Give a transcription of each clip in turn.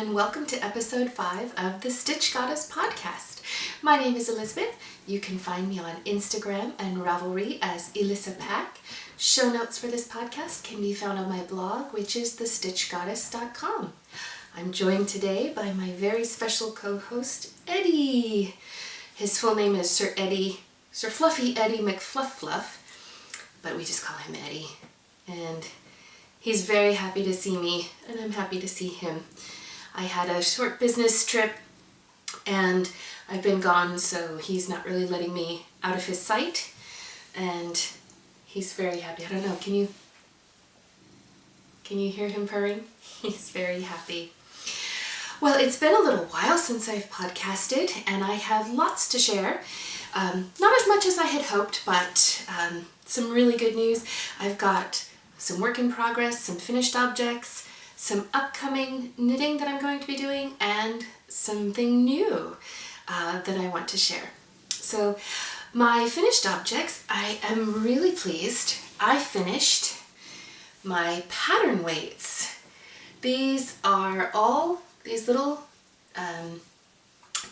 and welcome to episode 5 of the Stitch Goddess podcast. My name is Elizabeth. You can find me on Instagram and Ravelry as Elissa Pack. Show notes for this podcast can be found on my blog, which is thestitchgoddess.com. I'm joined today by my very special co-host, Eddie. His full name is Sir Fluffy Eddie McFluff, but we just call him Eddie. And he's very happy to see me, and I'm happy to see him. I had a short business trip, and I've been gone, so he's not really letting me out of his sight, and he's very happy. I don't know, can you hear him purring? He's very happy. Well, it's been a little while since I've podcasted, and I have lots to share. Not as much as I had hoped, but some really good news. I've got some work in progress, some finished objects, some upcoming knitting that I'm going to be doing, and something new that I want to share. So my finished objects, I am really pleased. I finished my pattern weights. These are all these little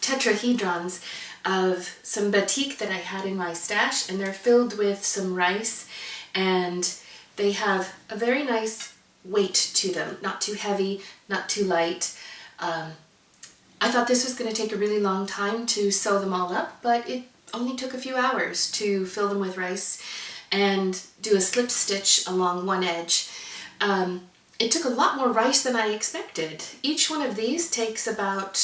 tetrahedrons of some batik that I had in my stash, and they're filled with some rice, and they have a very nice weight to them, not too heavy, not too light. I thought this was going to take a really long time to sew them all up, but it only took a few hours to fill them with rice and do a slip stitch along one edge. It took a lot more rice than I expected. Each one of these takes about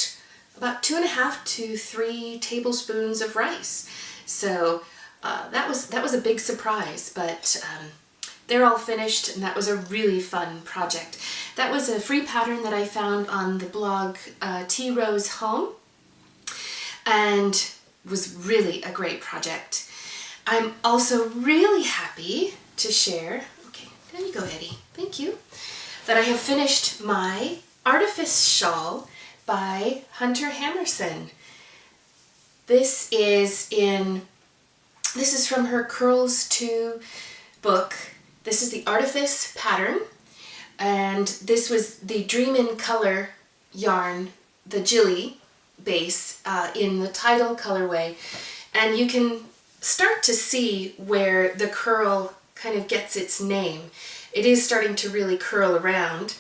2.5 to 3 tablespoons of rice. So that was a big surprise, but they're all finished, and that was a really fun project. That was a free pattern that I found on the blog Tea Rose Home, and was really a great project. I'm also really happy to share, okay, there you go, Eddie, thank you, that I have finished my Artifice Shawl by Hunter Hammerson. This is from her Curls 2 book. This is the Artifice pattern, and this was the Dream in Color yarn, the Jilly base, in the Tidal colorway, and you can start to see where the curl kind of gets its name. It is starting to really curl around,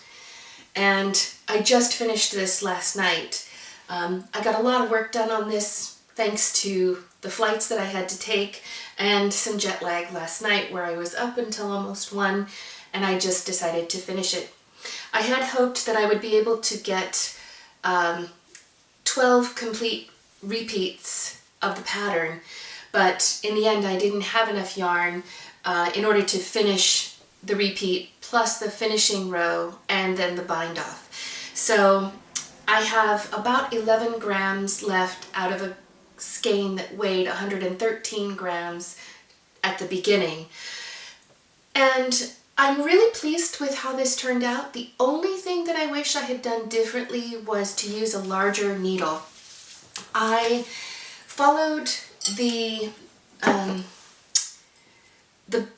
and I just finished this last night. I got a lot of work done on this thanks to the flights that I had to take and some jet lag last night where I was up until almost 1, and I just decided to finish it. I had hoped that I would be able to get 12 complete repeats of the pattern, but in the end I didn't have enough yarn in order to finish the repeat plus the finishing row and then the bind off. So I have about 11 grams left out of a skein that weighed 113 grams at the beginning. And I'm really pleased with how this turned out. The only thing that I wish I had done differently was to use a larger needle. I followed the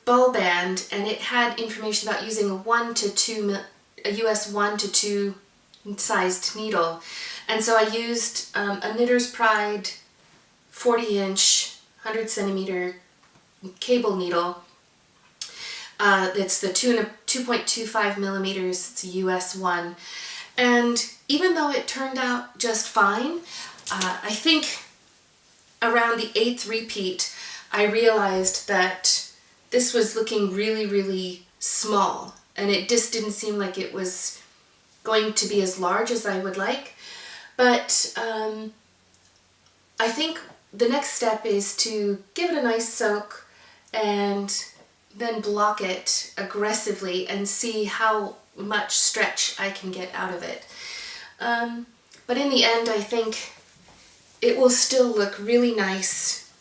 ball band, and it had information about using a US 1 to 2 sized needle. And so I used a Knitter's Pride 40-inch, 100 centimeter cable needle. It's the 2.25 millimeters, it's a US 1. And even though it turned out just fine, I think around the 8th repeat, I realized that this was looking really, really small, and it just didn't seem like it was going to be as large as I would like. But I think the next step is to give it a nice soak and then block it aggressively and see how much stretch I can get out of it. But in the end, I think it will still look really nice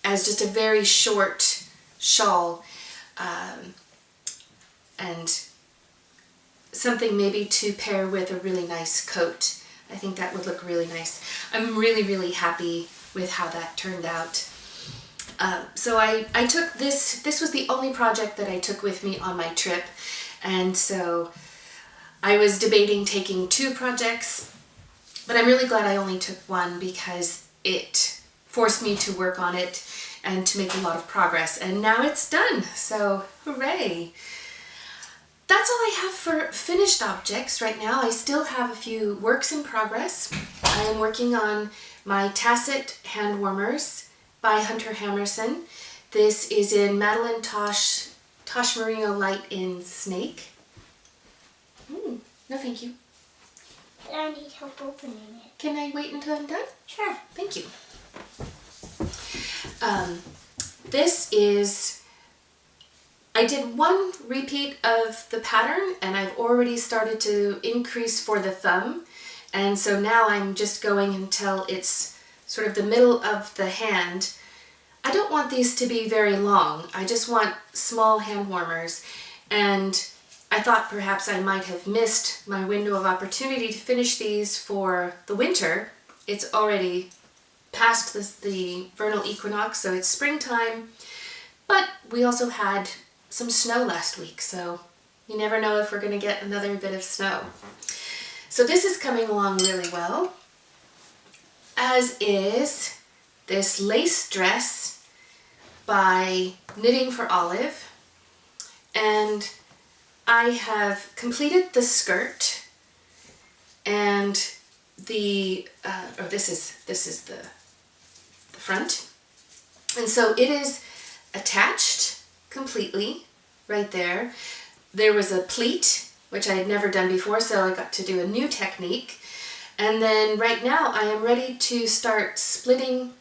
as just a very short shawl, and something maybe to pair with a really nice coat. I think that would look really nice. I'm really, really happy with how that turned out. So I took this was the only project that I took with me on my trip, and so I was debating taking 2 projects, but I'm really glad I only took 1 because it forced me to work on it and to make a lot of progress, and now it's done, so hooray! That's all I have for finished objects right now. I still have a few works in progress. I am working on my Tacit hand warmers by Hunter Hammerson. This is in Madeline Tosh Merino Light in Snake. No thank you. I need help opening it. Can I wait until I'm done? Sure. Thank you. This is, I did 1 repeat of the pattern and I've already started to increase for the thumb, and so now I'm just going until it's sort of the middle of the hand. I don't want these to be very long. I just want small hand warmers, and I thought perhaps I might have missed my window of opportunity to finish these for the winter. It's already past the vernal equinox, so it's springtime, but we also had some snow last week, so you never know if we're going to get another bit of snow. So this is coming along really well, as is this lace dress by Knitting for Olive, and I have completed the skirt and the this is the front, and so it is attached completely right there. There was a pleat, which I had never done before, so I got to do a new technique, and then right now I am ready to start splitting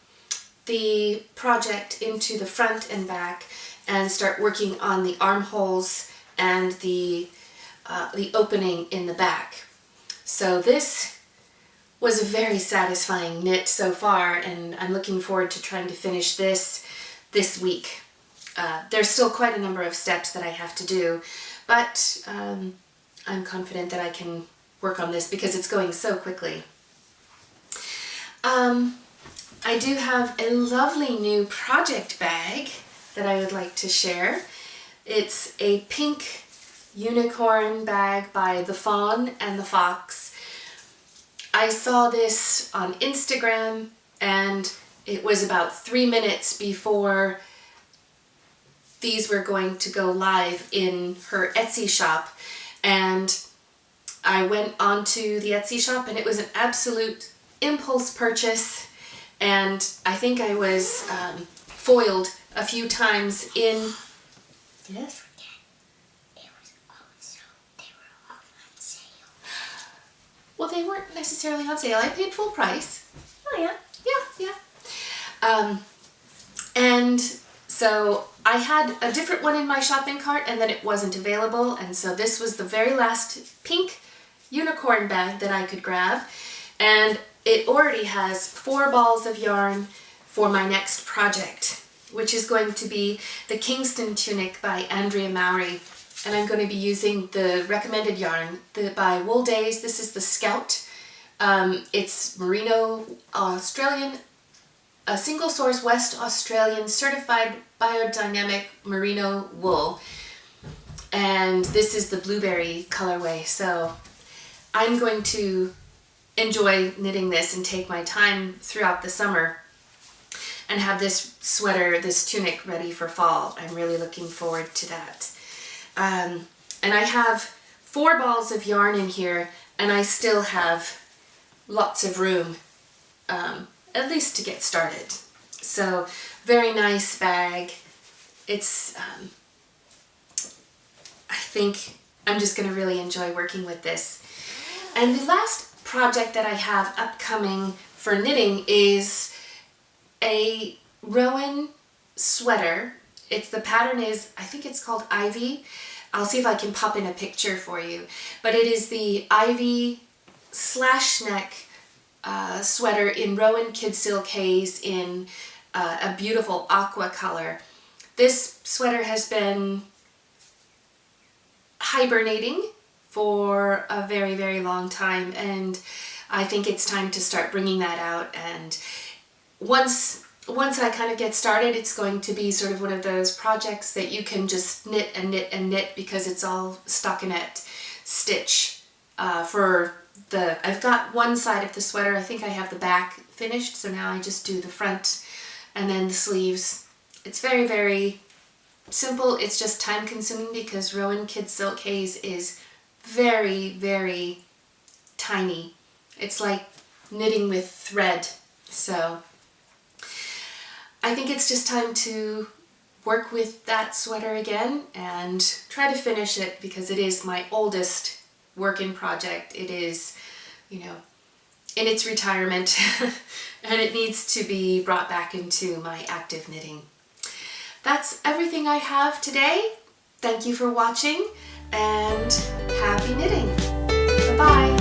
the project into the front and back and start working on the armholes and the opening in the back. So this was a very satisfying knit so far, and I'm looking forward to trying to finish this week. There's still quite a number of steps that I have to do, but I'm confident that I can work on this because it's going so quickly. I do have a lovely new project bag that I would like to share. It's a pink unicorn bag by The Fawn and the Fox. I saw this on Instagram and it was about 3 minutes before these were going to go live in her Etsy shop, and I went onto the Etsy shop and it was an absolute impulse purchase, and I think I was foiled a few times in... Yes? Well, they weren't necessarily on sale. I paid full price. Oh yeah? Yeah. And so I had a different one in my shopping cart and then it wasn't available, and so this was the very last pink unicorn bag that I could grab, and it already has 4 balls of yarn for my next project, which is going to be the Kingston tunic by Andrea Mowry. And I'm going to be using the recommended yarn by Wool Days. This is the Scout. It's Merino Australian, a single source West Australian certified biodynamic merino wool. And this is the blueberry colorway. So I'm going to enjoy knitting this and take my time throughout the summer and have this sweater, this tunic ready for fall. I'm really looking forward to that. And I have 4 balls of yarn in here, and I still have lots of room, at least to get started. So, very nice bag. It's, I think I'm just going to really enjoy working with this. And the last project that I have upcoming for knitting is a Rowan sweater. The pattern is, I think it's called Ivy. I'll see if I can pop in a picture for you. But it is the Ivy slash neck sweater in Rowan Kid Silk Haze in a beautiful aqua color. This sweater has been hibernating for a very, very long time, and I think it's time to start bringing that out. And once I kind of get started, it's going to be sort of one of those projects that you can just knit and knit and knit because it's all stockinette stitch I've got one side of the sweater. I think I have the back finished, so now I just do the front and then the sleeves. It's very, very simple. It's just time consuming because Rowan Kid Silk Haze is very, very tiny. It's like knitting with thread. So I think it's just time to work with that sweater again and try to finish it because it is my oldest work-in project. It is, you know, in its retirement and it needs to be brought back into my active knitting. That's everything I have today. Thank you for watching and happy knitting. Bye-bye.